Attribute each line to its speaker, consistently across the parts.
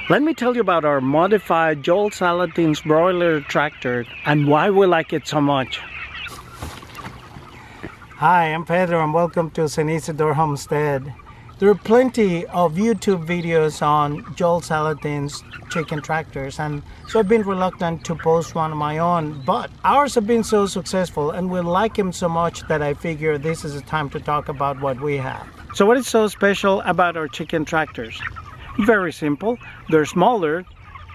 Speaker 1: Let me tell you about our modified Joel Salatin's broiler tractor and why we like it so much. Hi, I'm Pedro and welcome to San Isidore Homestead. There are plenty of YouTube videos on Joel Salatin's chicken tractors, and so I've been reluctant to post one of my own, but ours have been so successful and we like him so much that I figure this is a time to talk about what we have. So what is so special about our chicken tractors? Very simple. They're smaller,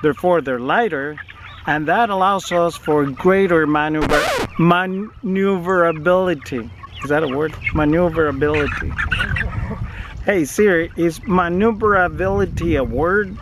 Speaker 1: therefore they're lighter, and that allows us for greater maneuverability. Is that a word? Maneuverability. Hey Siri, is maneuverability a word?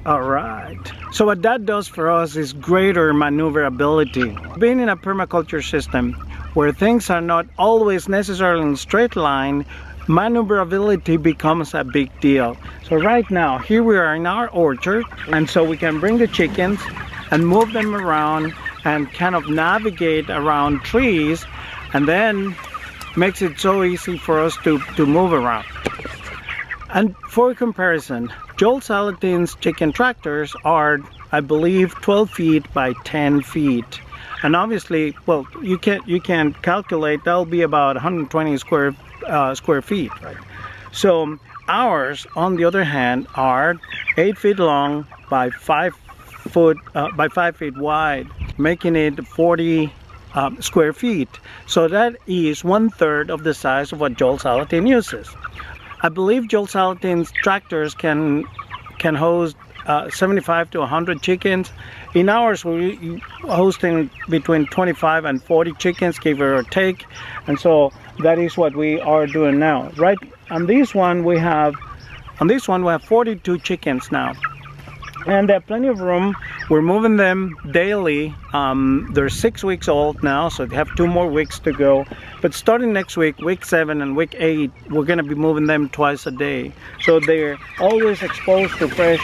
Speaker 1: Alright. So what that does for us is greater maneuverability. Being in a permaculture system where things are not always necessarily in a straight line, maneuverability becomes a big deal. So right now, here we are in our orchard, and so we can bring the chickens and move them around and kind of navigate around trees, and then makes it so easy for us to move around. And for comparison, Joel Salatin's chicken tractors are, I believe, 12 feet by 10 feet. And obviously, well, you can calculate that'll be about 120 square feet, right? So ours, on the other hand, are 8 feet long by 5 feet wide, making it 40 square feet. So that is 1/3 of the size of what Joel Salatin uses. I believe Joel Salatin's tractors can host 75 to 100 chickens. In ours, we're hosting between 25 and 40 chickens, give or take. And so that is what we are doing now. Right on this one we have 42 chickens now. And they have plenty of room. We're moving them daily. They're 6 weeks old now, so they have 2 more weeks to go. But starting next week, week 7 and week 8, we're going to be moving them twice a day. So they're always exposed to fresh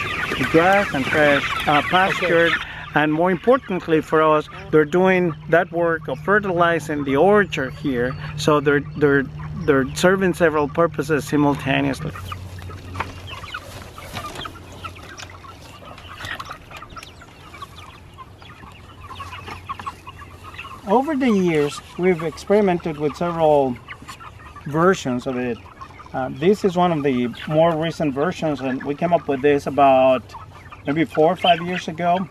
Speaker 1: grass and fresh pastured. And more importantly for us, they're doing that work of fertilizing the orchard here. So they're serving several purposes simultaneously. Over the years, we've experimented with several versions of it. This is one of the more recent versions, and we came up with this about maybe 4 or 5 years ago.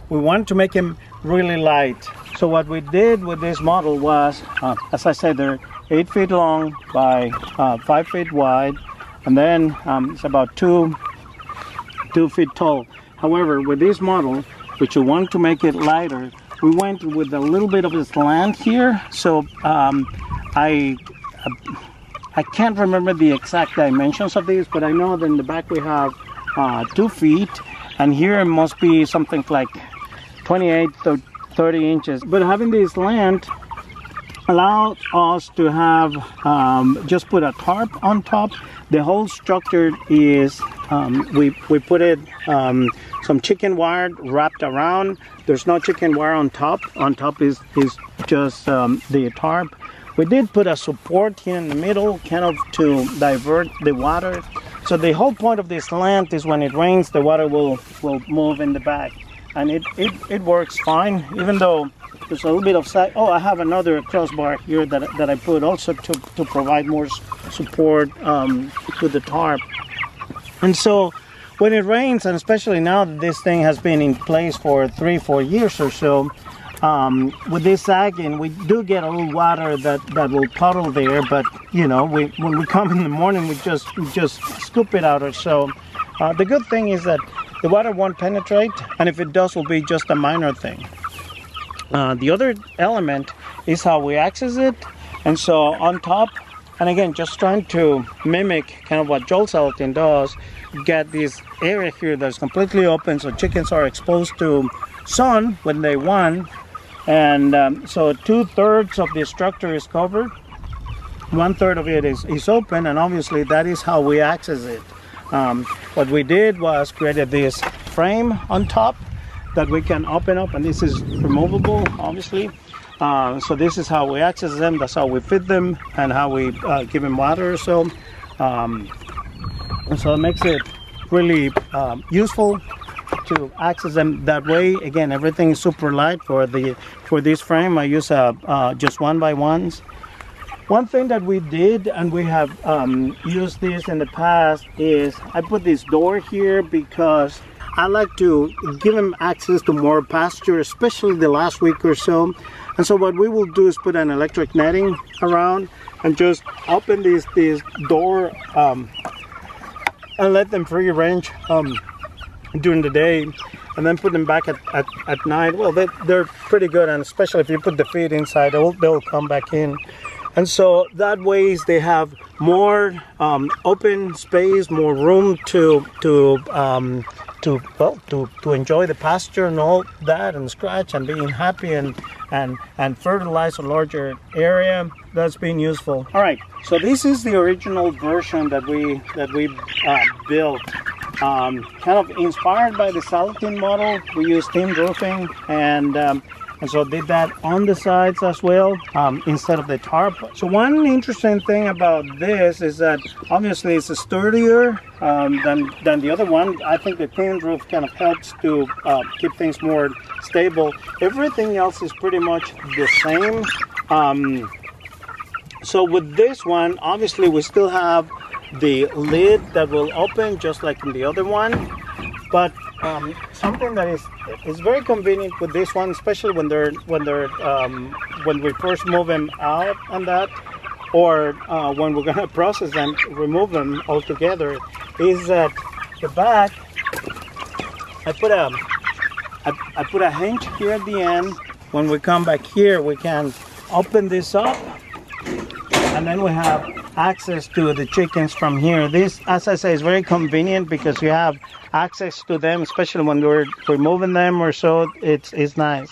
Speaker 1: We wanted to make him really light. So what we did with this model was, as I said, they're 8 feet long by 5 feet wide, and then it's about 2 feet tall. However, with this model, which we wanted to make it lighter, we went with a little bit of a slant here. So I can't remember the exact dimensions of these, but I know that in the back we have 2 feet, and here it must be something like 28 to 30 inches. But having this slant allows us to have just put a tarp on top. The whole structure is we put it some chicken wire wrapped around. There's no chicken wire on top. On top is just the tarp. We did put a support here in the middle, kind of to divert the water. So the whole point of this slant is when it rains, the water will move in the back, and it works fine, even though there's a little bit of side. Oh, I have another crossbar here that I put also to provide more support to the tarp. And so when it rains, and especially now that this thing has been in place for 3-4 years or so, with this sagging, we do get a little water that will puddle there. But you know, when we come in the morning, we just scoop it out or so. The good thing is that the water won't penetrate, and if it does, will be just a minor thing. The other element is how we access it, and so on top, and again, just trying to mimic kind of what Joel Salatin does, get this area here that's completely open, so chickens are exposed to sun when they want, and so 2/3 of the structure is covered, 1/3 of it is open, and obviously that is how we access it. What we did was created this frame on top that we can open up, and this is removable, obviously. So this is how we access them, that's how we feed them, and how we give them water. So it makes it really useful to access them that way. Again, everything is super light for this frame. I use just 1x1s. One thing that we did, and we have used this in the past, is I put this door here because I like to give them access to more pasture, especially the last week or so. And so what we will do is put an electric netting around and just open this door and let them free range during the day, and then put them back at night. Well, they're pretty good, and especially if you put the feed inside, they'll come back in. And so that way they have more open space, more room to enjoy the pasture and all that, and scratch and being happy and fertilize a larger area. That's been useful. All right, so this is the original version that we built. Kind of inspired by the Salatin model. We used tin roofing and so did that on the sides as well, instead of the tarp. So one interesting thing about this is that obviously it's sturdier than the other one. I think the tin roof kind of helps to keep things more stable. Everything else is pretty much the same. So with this one, obviously we still have the lid that will open just like in the other one, but something that is very convenient with this one, especially when we first move them out on that, or when we're going to process them, remove them altogether, is that the back I put a hinge here at the end. When we come back here, we can open this up, and then we have access to the chickens from here. This, as I say, is very convenient because you have access to them, especially when we're moving them or so. It's nice.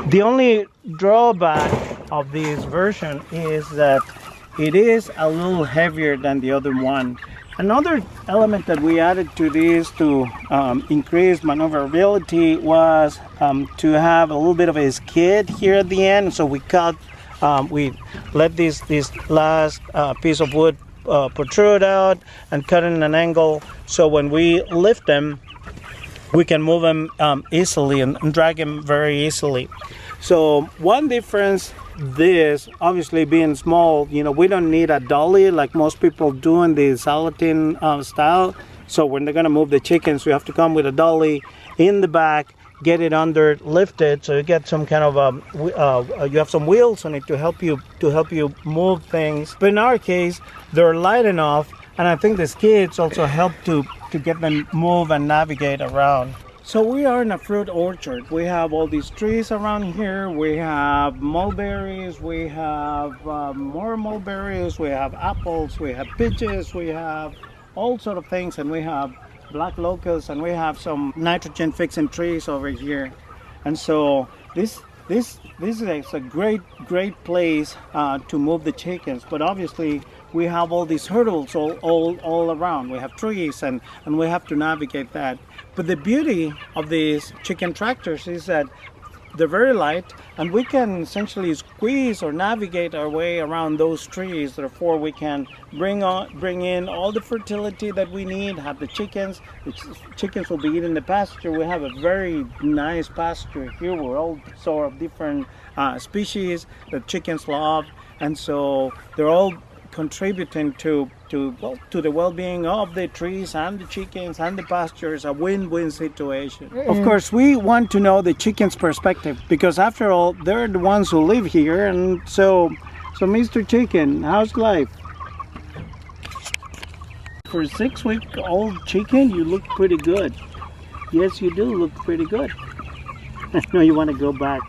Speaker 1: The only drawback of this version is that it is a little heavier than the other one. Another element that we added to this to increase maneuverability was to have a little bit of a skid here at the end. So we let this last piece of wood protrude out and cut in an angle, so when we lift them, we can move them easily and drag them very easily. So one difference, this obviously being small, we don't need a dolly like most people do in the Salatin style. So when they're going to move the chickens, we have to come with a dolly in the back, get it under, lift it, so you get some kind of you have some wheels on it to help you move things. But in our case, they're light enough, and I think the skids also help to get them move and navigate around. So we are in a fruit orchard. We have all these trees around here. We have mulberries, we have more mulberries, we have apples, we have peaches, we have all sort of things, and we have black locusts, and we have some nitrogen fixing trees over here. And so this is a great place to move the chickens. But obviously we have all these hurdles all around. We have trees, and we have to navigate that. But the beauty of these chicken tractors is that they're very light, and we can essentially squeeze or navigate our way around those trees. Therefore, we can bring in all the fertility that we need, have the chickens. The chickens will be eating the pasture. We have a very nice pasture here with all sort of different species that chickens love, and so they're all contributing to the well-being of the trees and the chickens and the pastures. A win-win situation. Of course, we want to know the chickens' perspective, because after all, they're the ones who live here. And so Mr. Chicken, how's life? For a 6-week-old chicken, you look pretty good. Yes, you do look pretty good. I know you want to go back.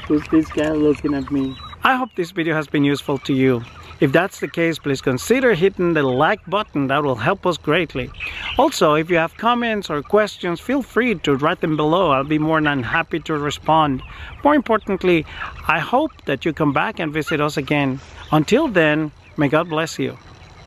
Speaker 1: Who's this guy looking at me? I hope this video has been useful to you. If that's the case, please consider hitting the like button. That will help us greatly. Also, if you have comments or questions, feel free to write them below. I'll be more than happy to respond. More importantly, I hope that you come back and visit us again. Until then, may God bless you.